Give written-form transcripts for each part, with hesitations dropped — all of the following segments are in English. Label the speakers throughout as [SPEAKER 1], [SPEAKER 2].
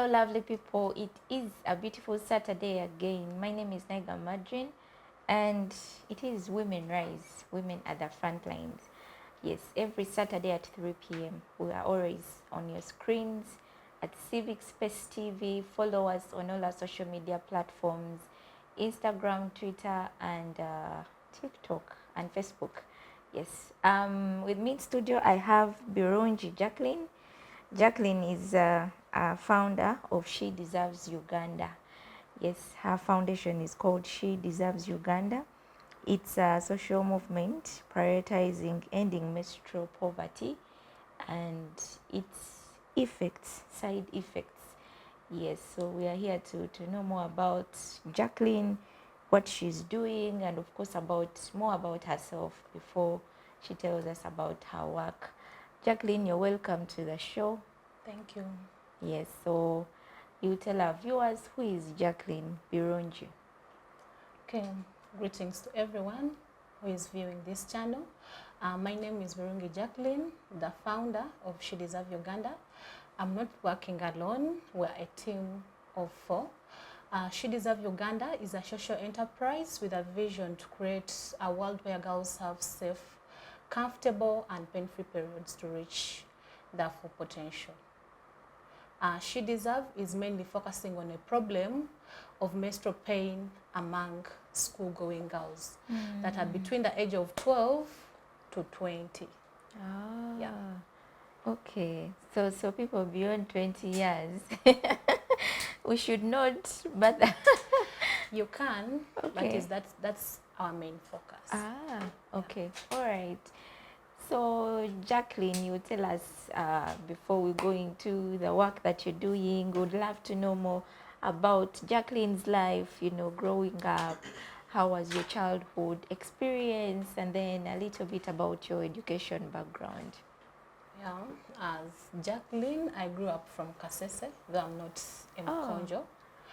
[SPEAKER 1] Hello, lovely people. It is a beautiful Saturday again. My name is Nayiga Madreen, and it is Women Rise, Women at the Front Lines. Yes, every Saturday at 3 p.m. We are always on your screens at Civic Space TV. Follow us on all our social media platforms, Instagram, Twitter, and TikTok and Facebook. Yes, with me in studio, I have Birungi Jackline. Jackline is a founder of She Deserves Uganda. Yes, her foundation is called She Deserves Uganda. It's a social movement prioritizing ending menstrual poverty and its effects, side effects. Yes, so we are here to know more about Jackline, what she's doing, and of course more about herself before she tells us about her work. Jackline, you're welcome to the show.
[SPEAKER 2] Thank you.
[SPEAKER 1] Yes, so you tell our viewers, who is Jackline Birungi?
[SPEAKER 2] Okay, greetings to everyone who is viewing this channel. My name is Birungi Jackline, the founder of She Deserves Uganda. I'm not working alone, we're a team of 4. She Deserves Uganda is a social enterprise with a vision to create a world where girls have safe, comfortable and pain-free periods to reach their full potential. She Deserves is mainly focusing on a problem of menstrual pain among school-going girls that are between the age of 12 to 20.
[SPEAKER 1] Ah,
[SPEAKER 2] Yeah.
[SPEAKER 1] okay. So people beyond 20 years, we should not, but
[SPEAKER 2] You can,
[SPEAKER 1] okay.
[SPEAKER 2] but that's our main focus.
[SPEAKER 1] Ah, okay. All right. So, Jackline, you tell us before we go into the work that you're doing, would love to know more about Jackline's life, growing up. How was your childhood experience? And then a little bit about your education background.
[SPEAKER 2] Yeah, as Jacqueline, I grew up from Kasese, though I'm not in Konjo.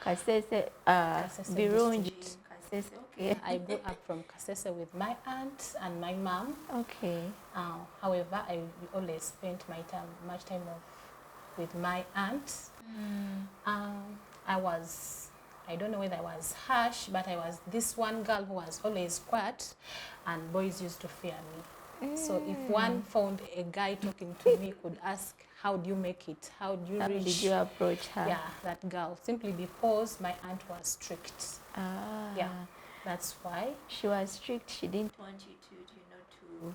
[SPEAKER 1] Kasese,
[SPEAKER 2] Kasese
[SPEAKER 1] Birungi.
[SPEAKER 2] district.
[SPEAKER 1] Kasese, okay.
[SPEAKER 2] I grew up from Kasese with my aunt and my mom.
[SPEAKER 1] Okay.
[SPEAKER 2] However, I always spent much time with my aunt. I don't know whether I was harsh, but I was this one girl who was always quiet, and boys used to fear me. So if one found a guy talking to me, could ask, how do you make it? How do you
[SPEAKER 1] How
[SPEAKER 2] reach?
[SPEAKER 1] did you approach her?
[SPEAKER 2] Yeah, that girl, simply because my aunt was strict.
[SPEAKER 1] Ah.
[SPEAKER 2] Yeah, that's why.
[SPEAKER 1] She was strict. She didn't want you to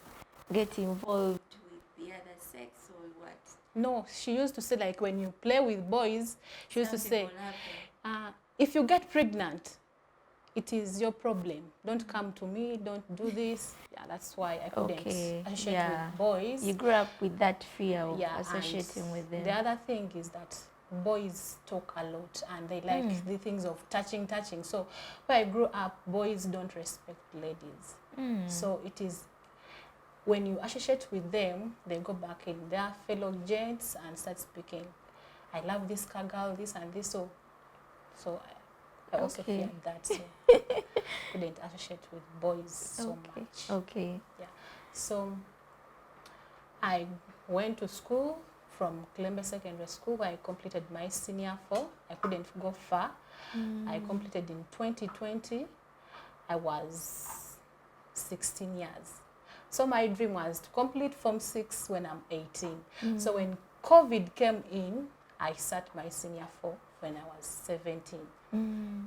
[SPEAKER 1] get involved with the other sex or what?
[SPEAKER 2] No, she used to say, like, when you play with boys, she used to
[SPEAKER 1] Something
[SPEAKER 2] say,
[SPEAKER 1] will happen.
[SPEAKER 2] if you get pregnant, it is your problem. Don't come to me, don't do this. Yeah, that's why I couldn't associate with boys.
[SPEAKER 1] You grew up with that fear of
[SPEAKER 2] Yeah,
[SPEAKER 1] associating with them.
[SPEAKER 2] The other thing is that boys talk a lot and they like the things of touching. So where I grew up, boys don't respect ladies. So it is when you associate with them, they go back in their fellow gents and start speaking, I love this girl, this and this. So I also feared that, so couldn't associate with boys so much.
[SPEAKER 1] Okay.
[SPEAKER 2] Yeah. So I went to school from Clembe Secondary School where I completed my senior 4. I couldn't go far. I completed in 2020. I was 16 years. So my dream was to complete Form 6 when I'm 18. So when COVID came in, I sat my senior 4 when I was 17.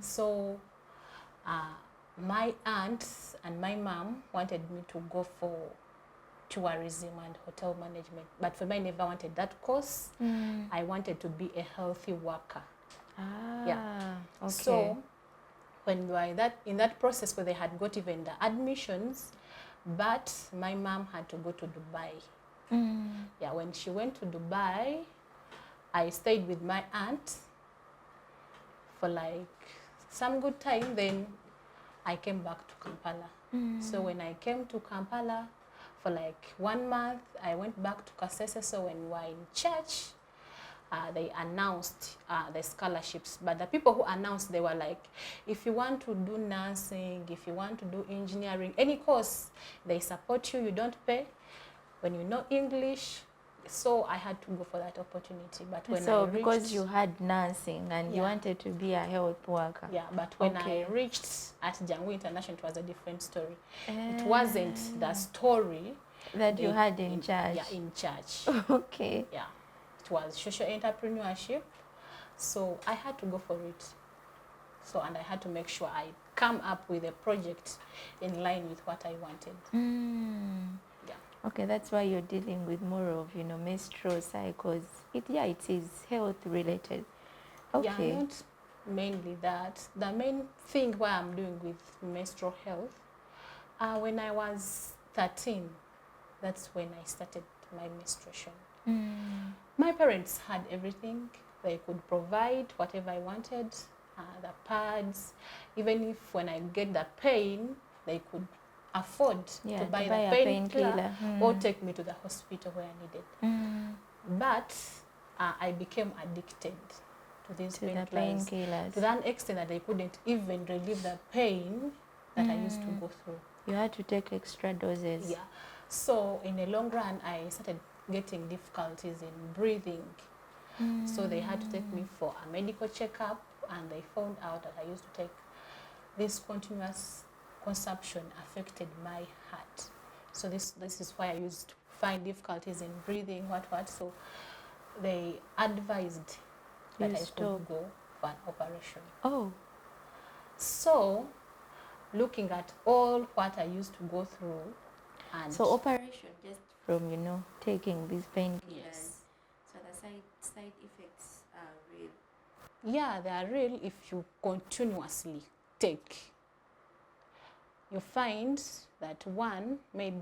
[SPEAKER 2] So my aunt and my mom wanted me to go for tourism and hotel management, but for me, I never wanted that course. I wanted to be a healthy worker. Yeah.
[SPEAKER 1] Okay.
[SPEAKER 2] So when we were in that process where they had got even the admissions, but my mom had to go to Dubai. Yeah, when she went to Dubai, I stayed with my aunt for like some good time. Then I came back to Kampala. So when I came to Kampala for like 1 month, I went back to Kasese. So when we were in church, they announced the scholarships. But the people who announced, they were like, if you want to do nursing, if you want to do engineering, any course, they support you, you don't pay. When you know English, So I had to go for that opportunity. But when
[SPEAKER 1] So
[SPEAKER 2] I reached,
[SPEAKER 1] because you had nursing and you wanted to be a health worker.
[SPEAKER 2] Yeah, but when I reached at Jangu International, it was a different story. It wasn't the story
[SPEAKER 1] that you had in church.
[SPEAKER 2] Yeah, in church.
[SPEAKER 1] Okay.
[SPEAKER 2] Yeah, it was social entrepreneurship. So I had to go for it. So, and I had to make sure I come up with a project in line with what I wanted. Yeah.
[SPEAKER 1] Okay, that's why you're dealing with more of, menstrual cycles. It is health related. Okay.
[SPEAKER 2] Yeah, not mainly that. The main thing why I'm doing with menstrual health, when I was 13, that's when I started my menstruation. My parents had everything. They could provide whatever I wanted, the pads. Even if when I get the pain, they could afford to buy the painkiller or take me to the hospital where I needed. But I became addicted to these painkillers to that extent that they couldn't even relieve the pain that I used to go through.
[SPEAKER 1] You had to take extra doses.
[SPEAKER 2] Yeah. So in the long run, I started getting difficulties in breathing. So they had to take me for a medical checkup, and they found out that I used to take this continuous consumption affected my heart. So this is why I used to find difficulties in breathing, what. So they advised that I could go for an operation.
[SPEAKER 1] Oh.
[SPEAKER 2] So looking at all what I used to go through, and
[SPEAKER 1] so operation just from taking these painkillers.
[SPEAKER 2] Yes.
[SPEAKER 1] So the side effects are real.
[SPEAKER 2] Yeah, they are real if you continuously take. You find that one maybe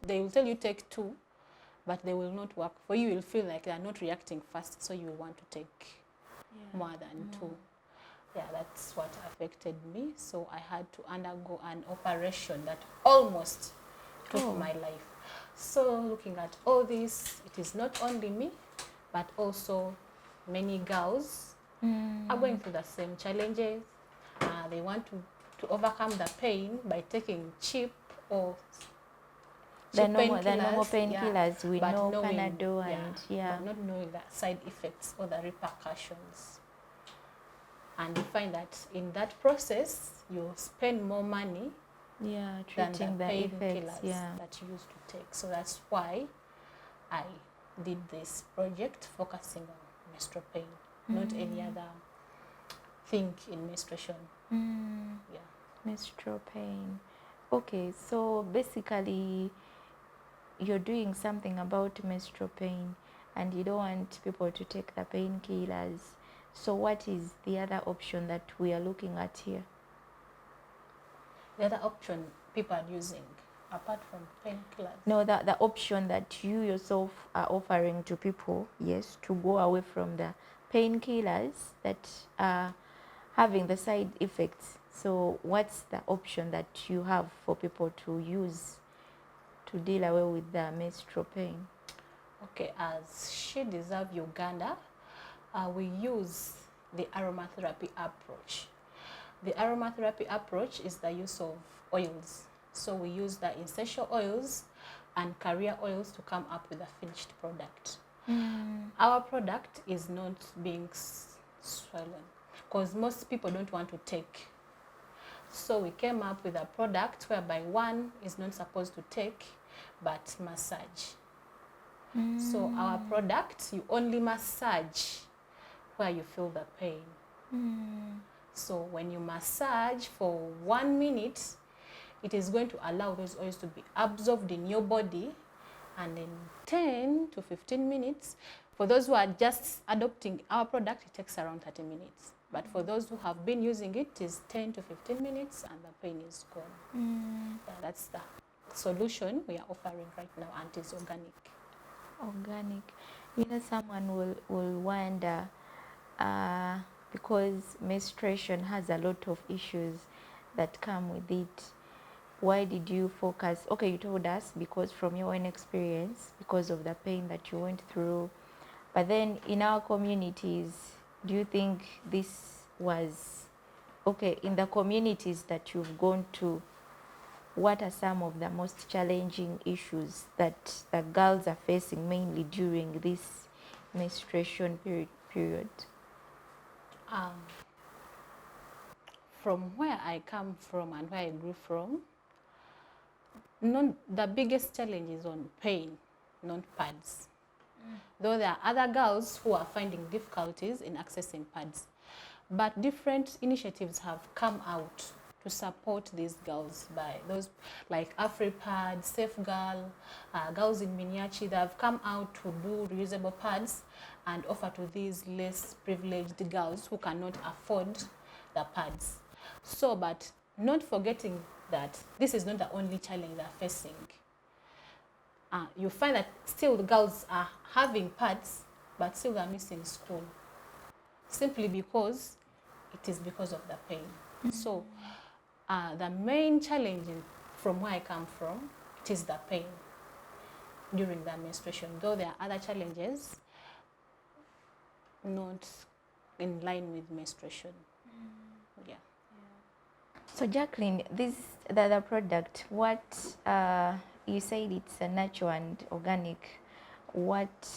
[SPEAKER 2] they will tell you take two, but they will not work for you. You will feel like they are not reacting fast, so you will want to take more than two. Yeah, that's what affected me. So I had to undergo an operation that almost took my life. So looking at all this, it is not only me, but also many girls are going through the same challenges. They want to overcome the pain by taking cheap
[SPEAKER 1] the normal painkillers, we know Panadol
[SPEAKER 2] but not knowing the side effects or the repercussions. And you find that in that process, you spend more money
[SPEAKER 1] treating the
[SPEAKER 2] painkillers that you used to take. So that's why I did this project focusing on menstrual pain, not any other thing in menstruation. Yeah.
[SPEAKER 1] Menstrual pain. Okay, so basically you're doing something about menstrual pain and you don't want people to take the painkillers. So what is the other option that we are looking at here?
[SPEAKER 2] The other option people are using, apart from painkillers?
[SPEAKER 1] No, the option that you yourself are offering to people, yes, to go away from the painkillers that are having the side effects. So what's the option that you have for people to use to deal away with the menstrual pain?
[SPEAKER 2] Okay, as She Deserve Uganda, we use the aromatherapy approach. The aromatherapy approach is the use of oils. So we use the essential oils and carrier oils to come up with a finished product. Our product is not being swollen because most people don't want to take. So we came up with a product whereby one is not supposed to take but massage. So our product, you only massage where you feel the pain. So when you massage for 1 minute, it is going to allow those oils to be absorbed in your body, and in 10 to 15 minutes, for those who are just adopting our product, it takes around 30 minutes. But for those who have been using it, it is 10 to 15 minutes and the pain is gone. Yeah, that's the solution we are offering right now, and it is organic.
[SPEAKER 1] Organic. Someone will wonder, because menstruation has a lot of issues that come with it. Why did you focus? Okay, you told us because from your own experience, because of the pain that you went through. But then in our communities, do you think this was, okay, in the communities that you've gone to, what are some of the most challenging issues that the girls are facing mainly during this menstruation period?
[SPEAKER 2] Um, from where I come from and where I grew from, the biggest challenge is on pain, not pads. Though there are other girls who are finding difficulties in accessing pads. But different initiatives have come out to support these girls by those like AfriPad, Safe Girl, girls in Minyachi. They have come out to do reusable pads and offer to these less privileged girls who cannot afford the pads. So, but not forgetting that this is not the only challenge they're facing. You find that still the girls are having pads, but still they're missing school, simply because it is because of the pain. So the main challenge from where I come from, it is the pain during the menstruation, though there are other challenges not in line with menstruation. Yeah.
[SPEAKER 1] So Jacqueline, the product, what you said it's a natural and organic. What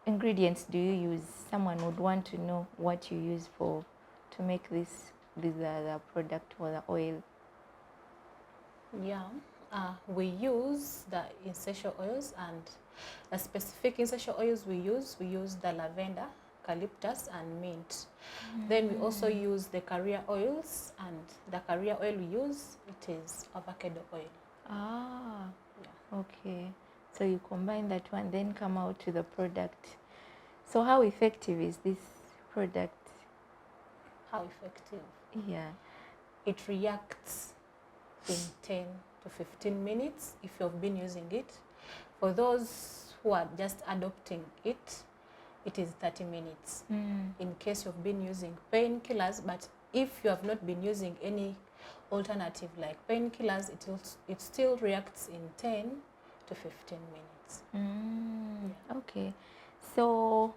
[SPEAKER 1] ingredients do you use? Someone would want to know what you use to make this the product or the oil.
[SPEAKER 2] Yeah, we use the essential oils, and the specific essential oils we use the lavender, eucalyptus, and mint. Then we also use the carrier oils, and the carrier oil we use, it is avocado oil.
[SPEAKER 1] Ah,
[SPEAKER 2] yeah.
[SPEAKER 1] Okay. So you combine that one, then come out to the product. So how effective is this product?
[SPEAKER 2] How effective?
[SPEAKER 1] Yeah.
[SPEAKER 2] It reacts in 10 to 15 minutes if you've been using it. For those who are just adopting it, it is 30 minutes. In case you've been using painkillers, but if you have not been using any alternative like painkillers, it still reacts in 10 to 15 minutes.
[SPEAKER 1] Yeah. Okay. So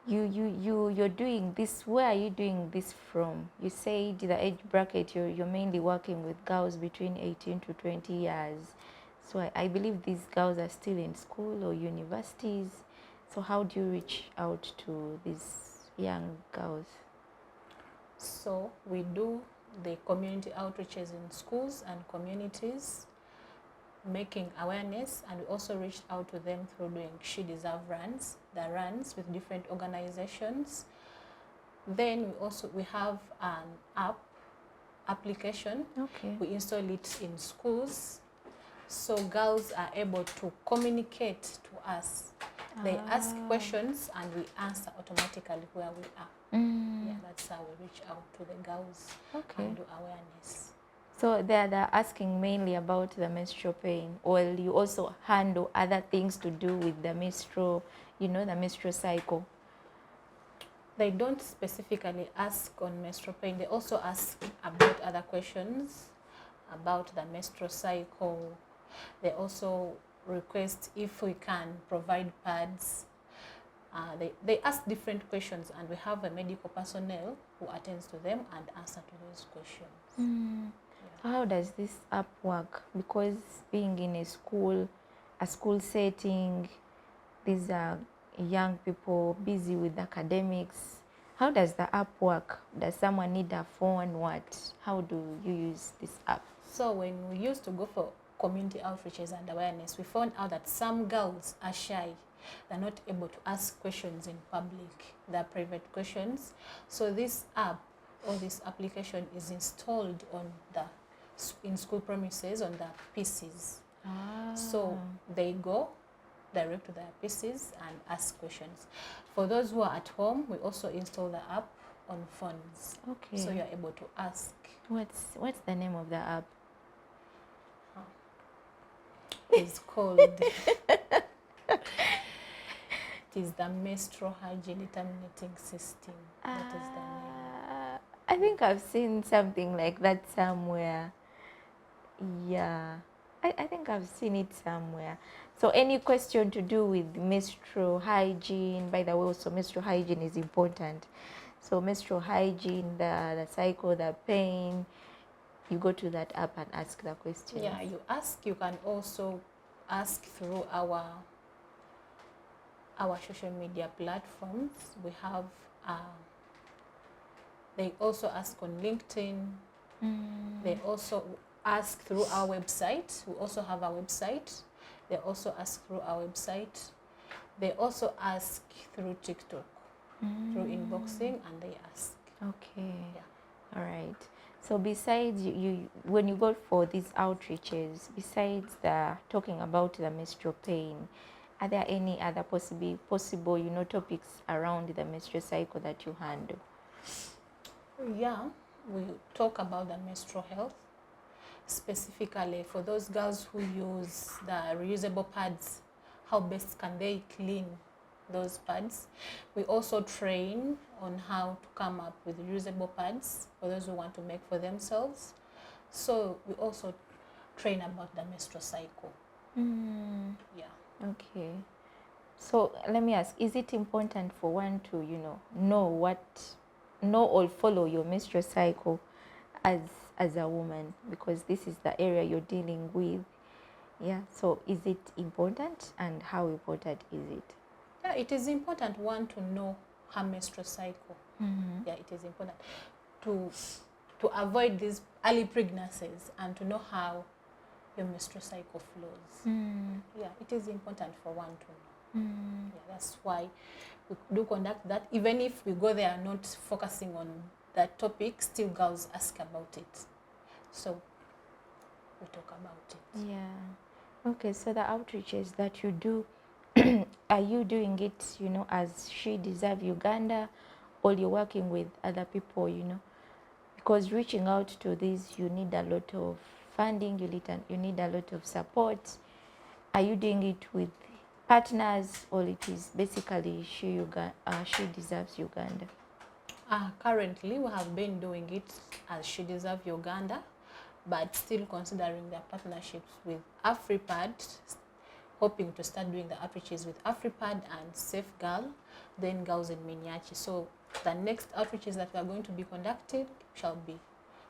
[SPEAKER 1] you're doing this, where are you doing this from? You said the age bracket, you're mainly working with girls between 18 to 20 years. So I believe these girls are still in school or universities. So how do you reach out to these young girls?
[SPEAKER 2] So we do the community outreaches in schools and communities, making awareness, and we also reached out to them through doing She Deserve runs, the runs with different organizations. Then we have an application.
[SPEAKER 1] Okay.
[SPEAKER 2] We install it in schools, so girls are able to communicate to us. They ask questions and we answer automatically where we are. Yeah, that's how we reach out to the girls and do awareness.
[SPEAKER 1] So they're asking mainly about the menstrual pain, or you also handle other things to do with the menstrual, the menstrual cycle?
[SPEAKER 2] They don't specifically ask on menstrual pain. They also ask about other questions about the menstrual cycle. They also request if we can provide pads. They ask different questions, and we have a medical personnel who attends to them and answer to those questions.
[SPEAKER 1] How does this app work? Because being in a school setting, these are young people busy with academics. How does the app work? Does someone need a phone? How do you use this app?
[SPEAKER 2] So when we used to go for community outreaches and awareness, we found out that some girls are shy. They're not able to ask questions in public. They're private questions. So this app or this application is installed in school premises on the PCs. So they go direct to their PCs and ask questions. For those who are at home, we also install the app on phones.
[SPEAKER 1] Okay.
[SPEAKER 2] So you're able to ask.
[SPEAKER 1] What's the name of the app?
[SPEAKER 2] It's called it is the menstrual hygiene determinating system. That is the name.
[SPEAKER 1] I think I've seen something like that somewhere. Yeah, I think I've seen it somewhere. So any question to do with menstrual hygiene, by the way, also menstrual hygiene is important. So menstrual hygiene, the cycle, the pain, you go to that app and ask the questions?
[SPEAKER 2] Yeah, you ask. You can also ask through our social media platforms. We have they also ask on LinkedIn. They also ask through our website. We also have our website. They also ask through our website. They also ask through TikTok, through inboxing, and they ask.
[SPEAKER 1] Okay.
[SPEAKER 2] Yeah.
[SPEAKER 1] All right. So besides you when you go for these outreaches, besides the talking about the menstrual pain, are there any other possible topics around the menstrual cycle that you handle?
[SPEAKER 2] Yeah, we talk about the menstrual health, specifically for those girls who use the reusable pads. How best can they clean those pads? We also train on how to come up with reusable pads for those who want to make for themselves. So we also train about the menstrual cycle. Yeah.
[SPEAKER 1] Okay. So let me ask, is it important for one to, know or follow your menstrual cycle as a woman, because this is the area you're dealing with? Yeah. So is it important, and how important is it?
[SPEAKER 2] Yeah, it is important one to know her menstrual cycle. Yeah, it is important to avoid these early pregnancies and to know how your menstrual cycle flows. Yeah, it is important for one to know. Yeah, that's why we do conduct that. Even if we go there not focusing on that topic, still girls ask about it. So we talk about it.
[SPEAKER 1] Yeah. Okay, so the outreaches that you do, are you doing it, as She Deserve Uganda, or you're working with other people, Because reaching out to this, you need a lot of funding, you need a lot of support. Are you doing it with partners, or it is basically She Deserves Uganda?
[SPEAKER 2] Currently, we have been doing it as She Deserve Uganda, but still considering the partnerships with AfriPad, hoping to start doing the outreaches with AfriPad and Safe Girl, then Girls in Miniature. So the next outreaches that we are going to be conducting shall be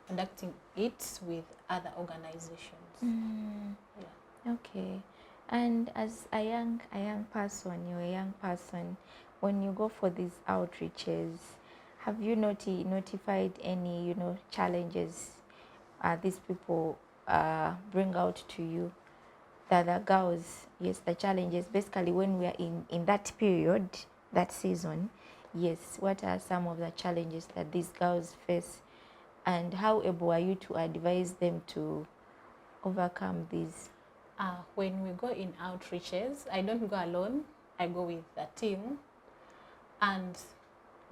[SPEAKER 2] conducting it with other organizations. Yeah.
[SPEAKER 1] Okay. And as a young person, you're a young person, when you go for these outreaches, have you notified any, challenges these people bring out to you? The girls, yes, the challenges, basically when we are in that period, that season, yes, what are some of the challenges that these girls face, and how able are you to advise them to overcome these?
[SPEAKER 2] When we go in outreaches, I don't go alone, I go with the team. And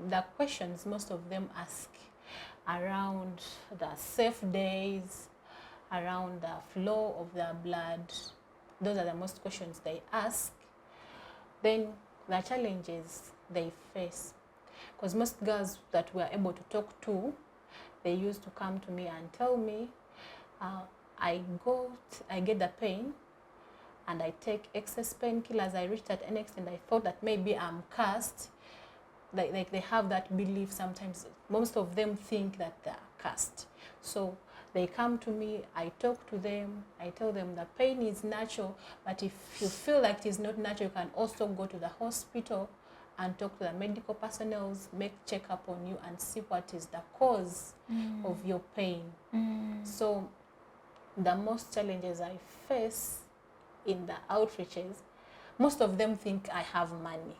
[SPEAKER 2] the questions most of them ask around the safe days, around the flow of their blood, those are the most questions they ask. Then the challenges they face, because most girls that we are able to talk to, they used to come to me and tell me, I get the pain and I take excess painkillers. I reached at an extent I thought that maybe I'm cursed. Like they have that belief sometimes. Most of them think that they're cursed. So they come to me, I talk to them, I tell them the pain is natural, but if you feel like it is not natural, you can also go to the hospital and talk to the medical personnel, make checkup on you and see what is the cause of your pain. So the most challenges I face in the outreaches, most of them think I have money.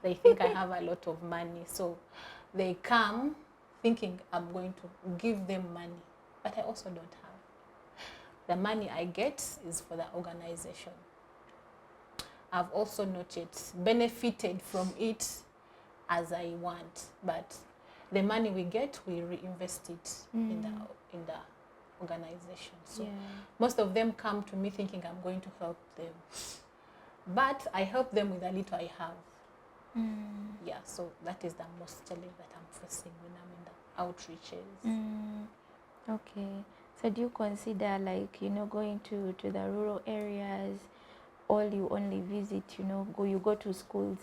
[SPEAKER 2] They think I have a lot of money. So they come thinking I'm going to give them money, but I also don't have. The money I get is for the organization. I've also not yet benefited from it as I want, but the money we get, we reinvest it in the organization. So most of them come to me thinking I'm going to help them, but I help them with a little I have. Yeah, so that is the most challenge that I'm facing when I'm in the outreaches.
[SPEAKER 1] Okay. So do you consider, like, going to the rural areas, or you only visit, you go to schools?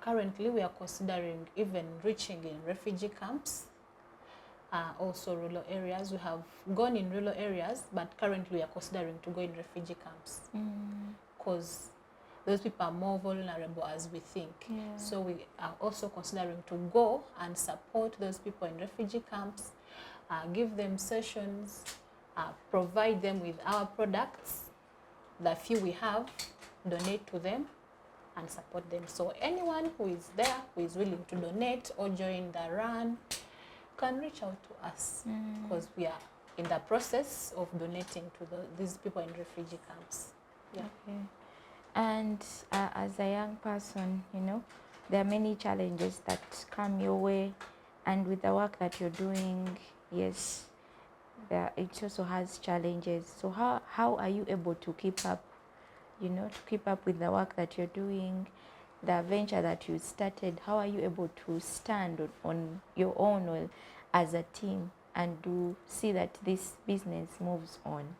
[SPEAKER 2] Currently, we are considering even reaching in refugee camps. also rural areas. We have gone in rural areas, but currently we are considering to go in refugee camps because those people are more vulnerable as we think.
[SPEAKER 1] Yeah.
[SPEAKER 2] So we are also considering to go and support those people in refugee camps, give them sessions, provide them with our products, the few we have, donate to them and support them. So anyone who is there, who is willing to donate or join the run, can reach out to us because we are in the process of donating to these people in refugee camps. Yeah.
[SPEAKER 1] Okay. And as a young person, you know, there are many challenges that come your way, and with the work that you're doing, yes, it also has challenges. So how are you able to keep up, you know, to keep up with the work that you're doing, the venture that you started? How are you able to stand on your own, well, as a team, and do see that this business moves on?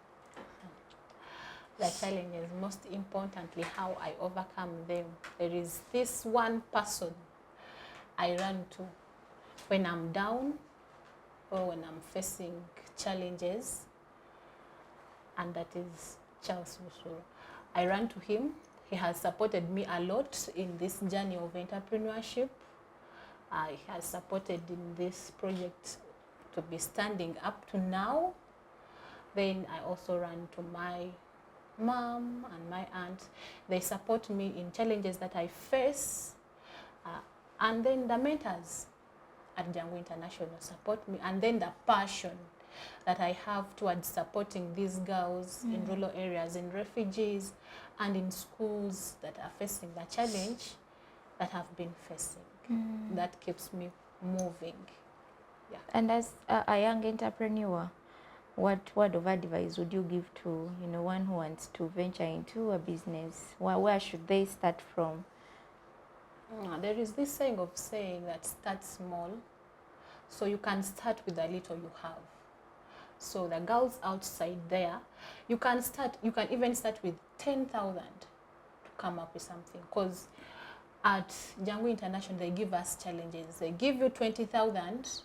[SPEAKER 2] The challenge is most importantly how I overcome them. There is this one person I run to when I'm down or when I'm facing challenges, and that is Charles Musoro. I run to him. He has supported me a lot in this journey of entrepreneurship. He has supported in this project to be standing up to now. Then I also run to my mom and my aunt. They support me in challenges that I face. And then the mentors at Jangu International support me. And then the passion that I have towards supporting these girls in rural areas, in refugees, and in schools that are facing the challenge that have been facing. That keeps me moving. Yeah.
[SPEAKER 1] And as a young entrepreneur, what word of advice would you give to, you know, one who wants to venture into a business? Where should they start from?
[SPEAKER 2] There is this saying that start small. So you can start with the little you have. So the girls outside there, you can even start with 10,000 to come up with something. Because at Jangu International, they give us challenges. They give you 20,000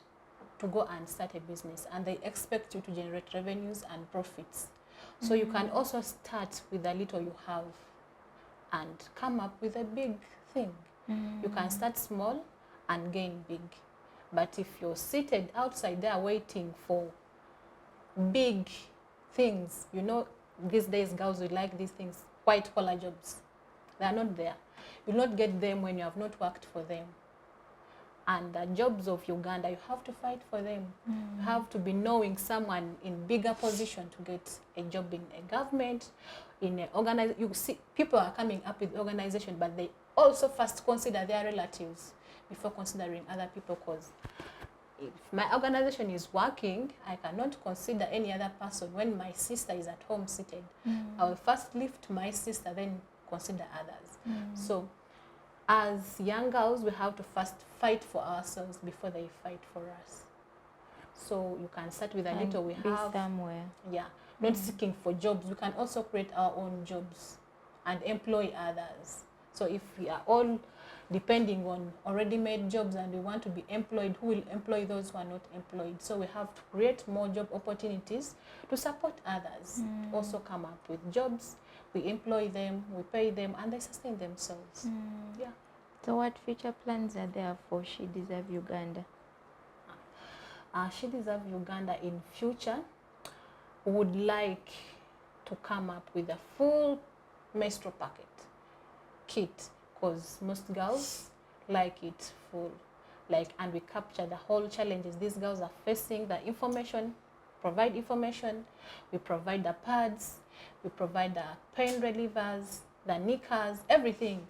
[SPEAKER 2] to go and start a business, and they expect you to generate revenues and profits. So you can also start with the little you have and come up with a big thing. You can start small and gain big. But if you're seated outside there waiting for big things, you know, these days girls will like these things, white collar jobs. They are not there. You'll not get them when you have not worked for them. And the jobs of Uganda, you have to fight for them. You have to be knowing someone in bigger position to get a job in a government, in an organization. You see, people are coming up with organization, but they also first consider their relatives before considering other people, because if my organization is working, I cannot consider any other person when my sister is at home seated. I will first lift my sister, then consider others. So as young girls, we have to first fight for ourselves before they fight for us. So you can start with a little we have.
[SPEAKER 1] Somewhere.
[SPEAKER 2] Yeah, not seeking for jobs. We can also create our own jobs and employ others. So if we are all depending on already made jobs and we want to be employed, who will employ those who are not employed? So we have to create more job opportunities to support others. Also come up with jobs. We employ them, we pay them, and they sustain themselves. Yeah.
[SPEAKER 1] So what future plans are there for She Deserve Uganda?
[SPEAKER 2] She Deserve Uganda in future would like to come up with a full menstrual packet kit, because most girls like it full. And we capture the whole challenges these girls are facing, the information, provide information, we provide the pads, we provide the pain relievers, the knickers, everything.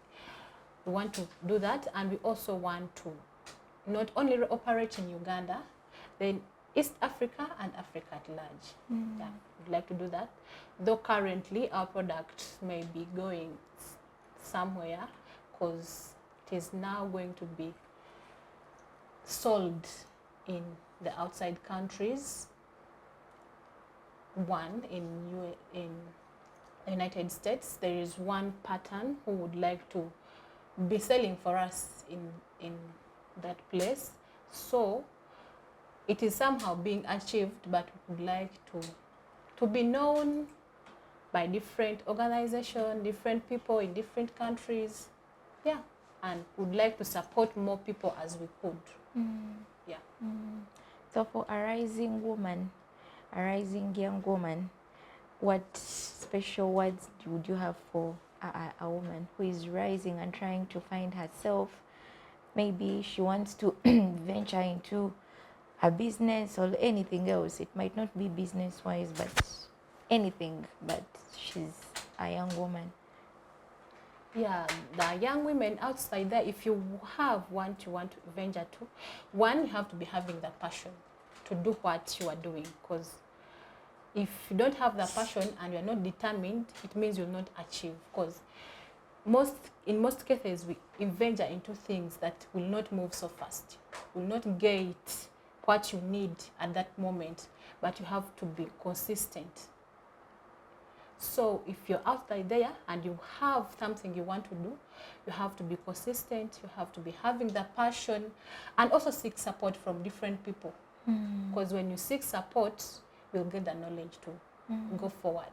[SPEAKER 2] We want to do that, and we also want to not only operate in Uganda, then East Africa and Africa at large. Yeah, we'd like to do that. Though currently our product may be going somewhere, because it is now going to be sold in the outside countries. One in the United States, there is one pattern who would like to be selling for us in that place. So it is somehow being achieved, but we would like to be known by different organizations, different people in different countries. Yeah, and would like to support more people as we could. Yeah.
[SPEAKER 1] So for a rising woman, a rising young woman, what special words would you have for a woman who is rising and trying to find herself? Maybe she wants to venture into a business or anything else. It might not be business wise, but anything, but she's a young woman.
[SPEAKER 2] Yeah, the young women outside there, if you have what you want to venture to, one, you have to be having the passion to do what you are doing, because if you don't have the passion and you're not determined, it means you'll not achieve, because in most cases we venture into things that will not move so fast, will not get what you need at that moment, but you have to be consistent. So if you're outside there and you have something you want to do, you have to be consistent, you have to be having the passion, and also seek support from different people. Because when you seek support, you'll get the knowledge to go forward.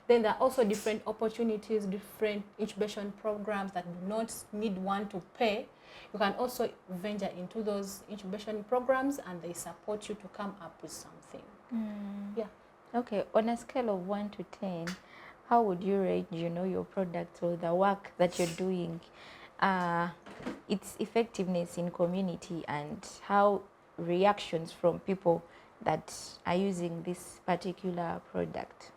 [SPEAKER 2] Then there are also different opportunities, different incubation programs that do not need one to pay. You can also venture into those incubation programs and they support you to come up with something. Yeah.
[SPEAKER 1] Okay, on a scale of 1 to 10, how would you rate, your product or the work that you're doing, its effectiveness in community, and how reactions from people that are using this particular product?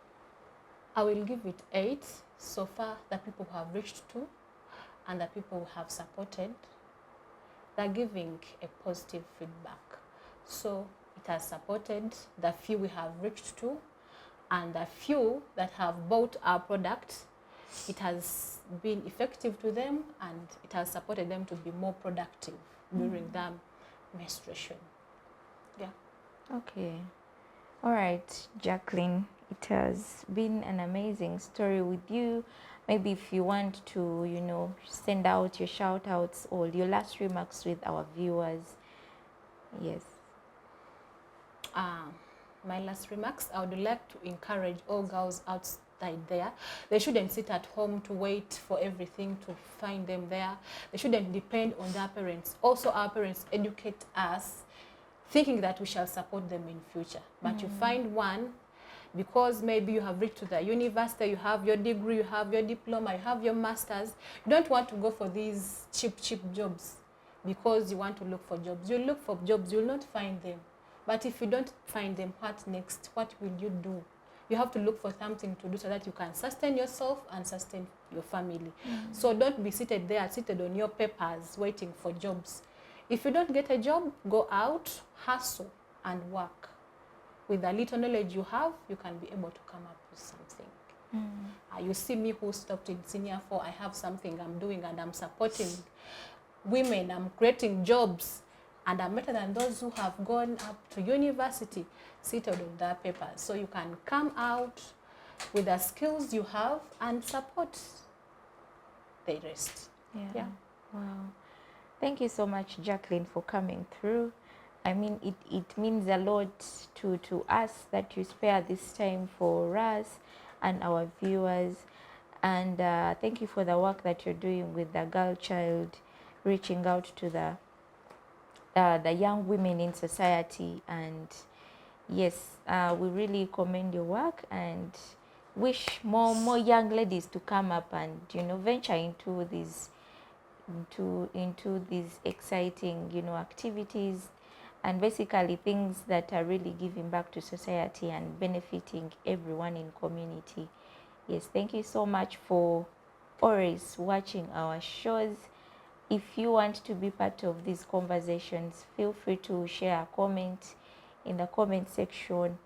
[SPEAKER 2] I will give it 8 so far. The people who have reached to and the people who have supported, they're giving a positive feedback. So it has supported the few we have reached to, and the few that have bought our product, it has been effective to them and it has supported them to be more productive during the menstruation. Yeah.
[SPEAKER 1] Okay. All right, Jacqueline, it has been an amazing story with you. Maybe if you want to, send out your shout outs or your last remarks with our viewers. Yes.
[SPEAKER 2] My last remarks, I would like to encourage all girls outside there. They shouldn't sit at home to wait for everything to find them there. They shouldn't depend on their parents. Also, our parents educate us thinking that we shall support them in future. But you find one, because maybe you have reached to the university, you have your degree, you have your diploma, you have your master's, you don't want to go for these cheap jobs because you want to look for jobs. You look for jobs, you'll not find them. But if you don't find them, what next? What will you do? You have to look for something to do so that you can sustain yourself and sustain your family. So don't be seated on your papers, waiting for jobs. If you don't get a job, go out, hustle, and work. With the little knowledge you have, you can be able to come up with something. You see me who stopped in senior 4, I have something I'm doing and I'm supporting women, I'm creating jobs. And I'm better than those who have gone up to university, seated on their papers. So you can come out with the skills you have and support the rest. Yeah.
[SPEAKER 1] Wow. Thank you so much, Jacqueline, for coming through. I mean, it means a lot to us that you spare this time for us and our viewers. And thank you for the work that you're doing with the girl child, reaching out to the young women in society. And yes, we really commend your work and wish more young ladies to come up and venture into these exciting activities, and basically things that are really giving back to society and benefiting everyone in community. Yes, thank you so much for always watching our shows. If you want to be part of these conversations, feel free to share a comment in the comment section,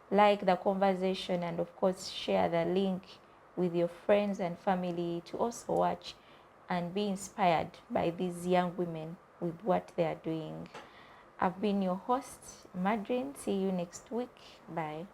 [SPEAKER 1] like the conversation, and of course share the link with your friends and family to also watch and be inspired by these young women with what they are doing. I've been your host, Madreen. See you next week. Bye.